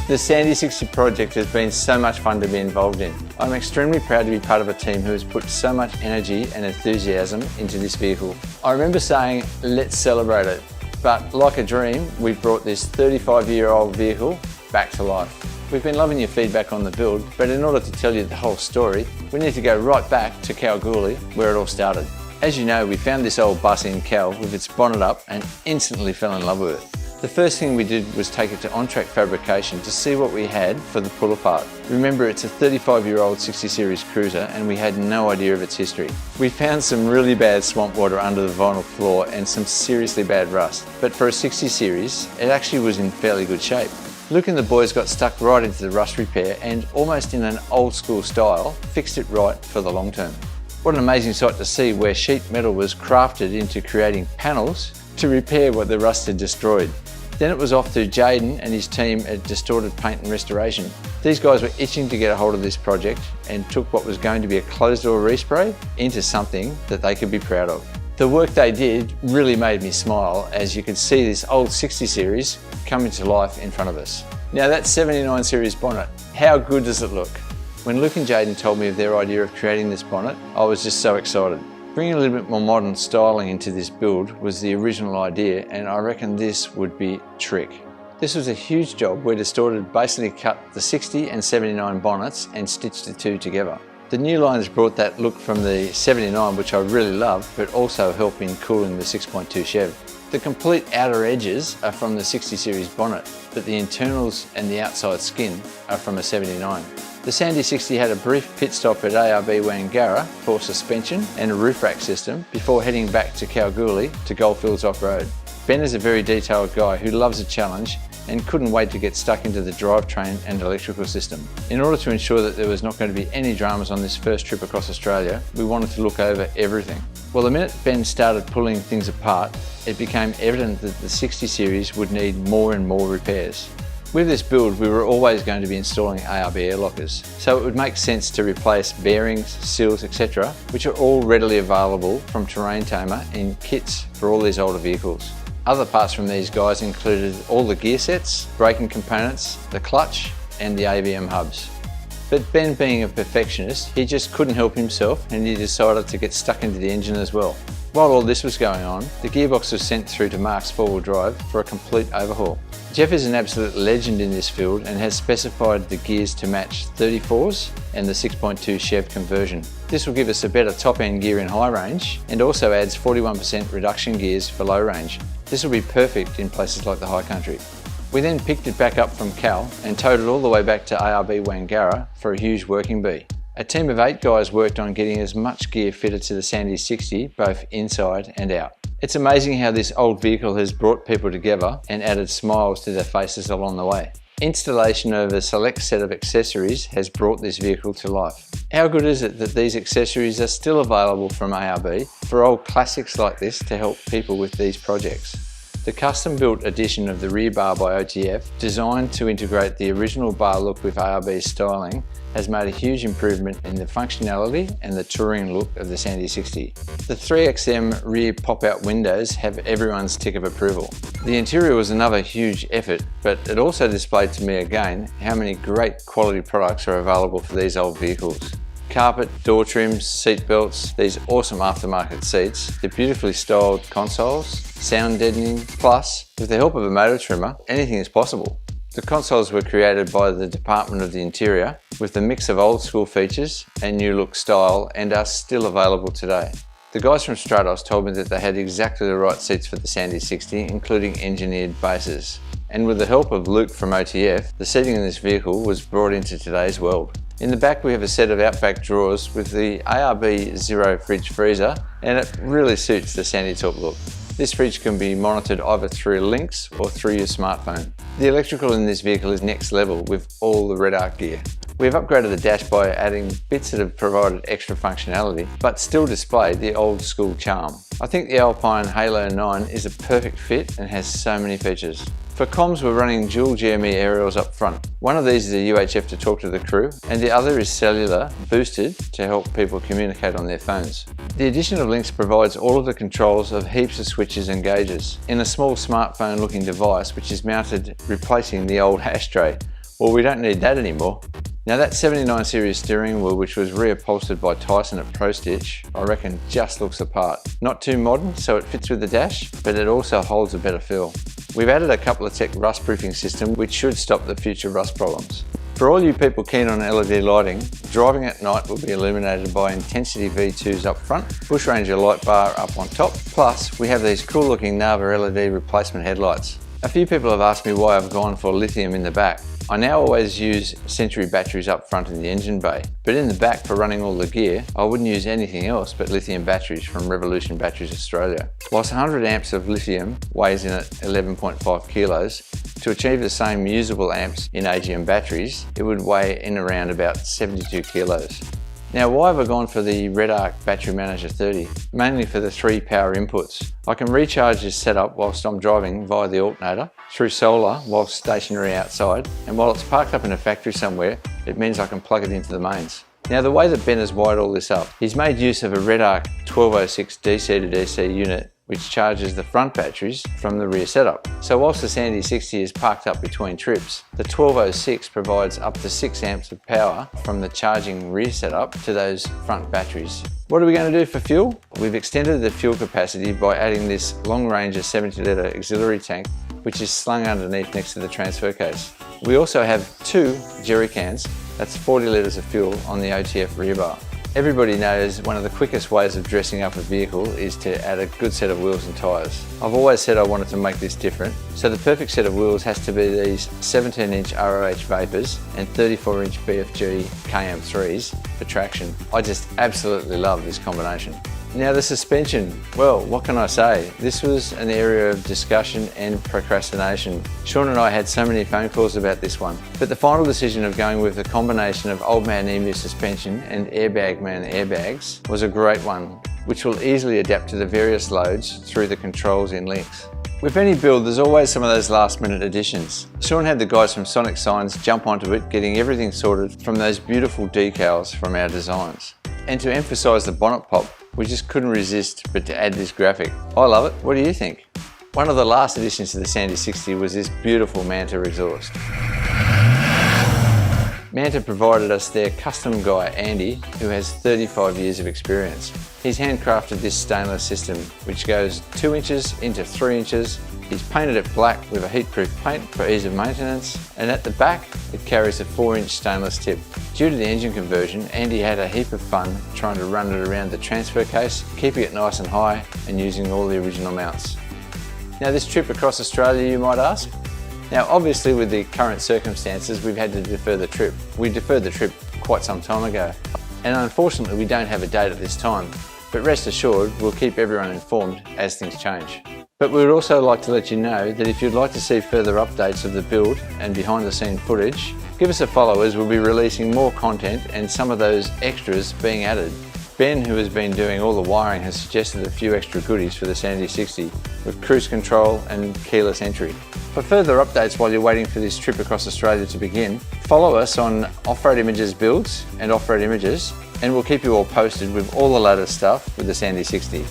The Sandy 60 project has been so much fun to be involved in. I'm extremely proud to be part of a team who has put so much energy and enthusiasm into this vehicle. I remember saying, let's celebrate it. But like a dream, we've brought this 35-year-old vehicle back to life. We've been loving your feedback on the build, but in order to tell you the whole story, we need to go right back to Kalgoorlie, where it all started. As you know, we found this old bus in Cal with its bonnet up and instantly fell in love with it. The first thing we did was take it to on-track fabrication to see what we had for the pull apart. Remember, it's a 35-year-old 60 series cruiser and we had no idea of its history. We found some really bad swamp water under the vinyl floor and some seriously bad rust, but for a 60 series, it actually was in fairly good shape. Luke and the boys got stuck right into the rust repair and, almost in an old school style, fixed it right for the long term. What an amazing sight to see, where sheet metal was crafted into creating panels to repair what the rust had destroyed. Then it was off to Jaden and his team at Distorted Paint and Restoration. These guys were itching to get a hold of this project and took what was going to be a closed door respray into something that they could be proud of. The work they did really made me smile, as you could see this old 60 series coming to life in front of us. Now that 79 series bonnet, how good does it look? When Luke and Jaden told me of their idea of creating this bonnet, I was just so excited. Bringing a little bit more modern styling into this build was the original idea, and I reckon this would be trick. This was a huge job where Distorted basically cut the 60 and 79 bonnets and stitched the two together. The new lines brought that look from the 79, which I really love, but also help in cooling the 6.2 Chev. The complete outer edges are from the 60 series bonnet, but the internals and the outside skin are from a 79. The Sandy 60 had a brief pit stop at ARB Wangara for suspension and a roof rack system before heading back to Kalgoorlie to Goldfields Off-Road. Ben is a very detailed guy who loves a challenge and couldn't wait to get stuck into the drivetrain and electrical system. In order to ensure that there was not going to be any dramas on this first trip across Australia, we wanted to look over everything. Well, the minute Ben started pulling things apart, it became evident that the 60 series would need more and more repairs. With this build, we were always going to be installing ARB air lockers, so it would make sense to replace bearings, seals, etc., which are all readily available from Terrain Tamer in kits for all these older vehicles. Other parts from these guys included all the gear sets, braking components, the clutch, and the AVM hubs. But Ben, being a perfectionist, he just couldn't help himself and he decided to get stuck into the engine as well. While all this was going on, the gearbox was sent through to Mark's 4-wheel drive for a complete overhaul. Jeff is an absolute legend in this field and has specified the gears to match 34s and the 6.2 Chev conversion. This will give us a better top-end gear in high range and also adds 41% reduction gears for low range. This will be perfect in places like the high country. We then picked it back up from Cal and towed it all the way back to ARB Wangara for a huge working bee. A team of 8 guys worked on getting as much gear fitted to the Sandy 60, both inside and out. It's amazing how this old vehicle has brought people together and added smiles to their faces along the way. Installation of a select set of accessories has brought this vehicle to life. How good is it that these accessories are still available from ARB for old classics like this to help people with these projects? The custom-built edition of the rear bar by OTF, designed to integrate the original bar look with ARB's styling, has made a huge improvement in the functionality and the touring look of the Sandy 60. The 3XM rear pop-out windows have everyone's tick of approval. The interior was another huge effort, but it also displayed to me again how many great quality products are available for these old vehicles. Carpet, door trims, seat belts, these awesome aftermarket seats, the beautifully styled consoles, sound deadening, plus, with the help of a motor trimmer, anything is possible. The consoles were created by the Department of the Interior with a mix of old school features and new look style, and are still available today. The guys from Stratos told me that they had exactly the right seats for the Sandy 60, including engineered bases. And with the help of Luke from OTF, the seating in this vehicle was brought into today's world. In the back we have a set of outback drawers with the ARB Zero fridge freezer, and it really suits the Sandy top look. This fridge can be monitored either through links or through your smartphone. The electrical in this vehicle is next level with all the Red Arc gear. We have upgraded the dash by adding bits that have provided extra functionality, but still display the old school charm. I think the Alpine Halo 9 is a perfect fit and has so many features. For comms, we're running dual GME aerials up front. One of these is a UHF to talk to the crew, and the other is cellular boosted to help people communicate on their phones. The addition of links provides all of the controls of heaps of switches and gauges in a small smartphone looking device which is mounted replacing the old ashtray. Well, we don't need that anymore. Now that 79 series steering wheel, which was reupholstered by Tyson at Pro Stitch, I reckon just looks the part. Not too modern, so it fits with the dash, but it also holds a better feel. We've added a couple of tech rust proofing system, which should stop the future rust problems. For all you people keen on LED lighting, driving at night will be illuminated by Intensity V2s up front, Bush Ranger light bar up on top, plus we have these cool looking Nava LED replacement headlights. A few people have asked me why I've gone for lithium in the back. I now always use Century batteries up front in the engine bay, but in the back for running all the gear, I wouldn't use anything else but lithium batteries from Revolution Batteries Australia. Whilst 100 amps of lithium weighs in at 11.5 kilos, to achieve the same usable amps in AGM batteries, it would weigh in around about 72 kilos. Now, why have I gone for the RedArc Battery Manager 30? Mainly for the 3 power inputs. I can recharge this setup whilst I'm driving via the alternator, through solar whilst stationary outside, and while it's parked up in a factory somewhere, it means I can plug it into the mains. Now, the way that Ben has wired all this up, he's made use of a RedArc 1206 DC to DC unit, which charges the front batteries from the rear setup. So whilst the Sandy 60 is parked up between trips, the 1206 provides up to 6 amps of power from the charging rear setup to those front batteries. What are we going to do for fuel? We've extended the fuel capacity by adding this long range 70 litre auxiliary tank, which is slung underneath next to the transfer case. We also have 2 jerry cans, that's 40 litres of fuel on the OTF rear bar. Everybody knows one of the quickest ways of dressing up a vehicle is to add a good set of wheels and tyres. I've always said I wanted to make this different, so the perfect set of wheels has to be these 17-inch ROH Vapors and 34-inch BFG KM3s for traction. I just absolutely love this combination. Now the suspension, well, what can I say? This was an area of discussion and procrastination. Sean and I had so many phone calls about this one, but the final decision of going with the combination of Old Man Emu suspension and Airbag Man airbags was a great one, which will easily adapt to the various loads through the controls in links. With any build, there's always some of those last minute additions. Sean had the guys from Sonic Signs jump onto it, getting everything sorted from those beautiful decals from our designs. And to emphasise the bonnet pop, we just couldn't resist but to add this graphic. I love it. What do you think? One of the last additions to the Sandy 60 was this beautiful Manta exhaust. Manta provided us their custom guy, Andy, who has 35 years of experience. He's handcrafted this stainless system, which goes 2 inches into 3 inches. He's painted it black with a heatproof paint for ease of maintenance, and at the back it carries a 4-inch stainless tip. Due to the engine conversion, Andy had a heap of fun trying to run it around the transfer case, keeping it nice and high and using all the original mounts. Now this trip across Australia, you might ask? Now obviously with the current circumstances we've had to defer the trip. We deferred the trip quite some time ago, and unfortunately we don't have a date at this time, but rest assured we'll keep everyone informed as things change. But we would also like to let you know that if you'd like to see further updates of the build and behind the scene footage, give us a follow as we'll be releasing more content and some of those extras being added. Ben, who has been doing all the wiring, has suggested a few extra goodies for the Sandy 60 with cruise control and keyless entry. For further updates while you're waiting for this trip across Australia to begin, follow us on Off-Road Images Builds and Off-Road Images, and we'll keep you all posted with all the latest stuff with the Sandy 60.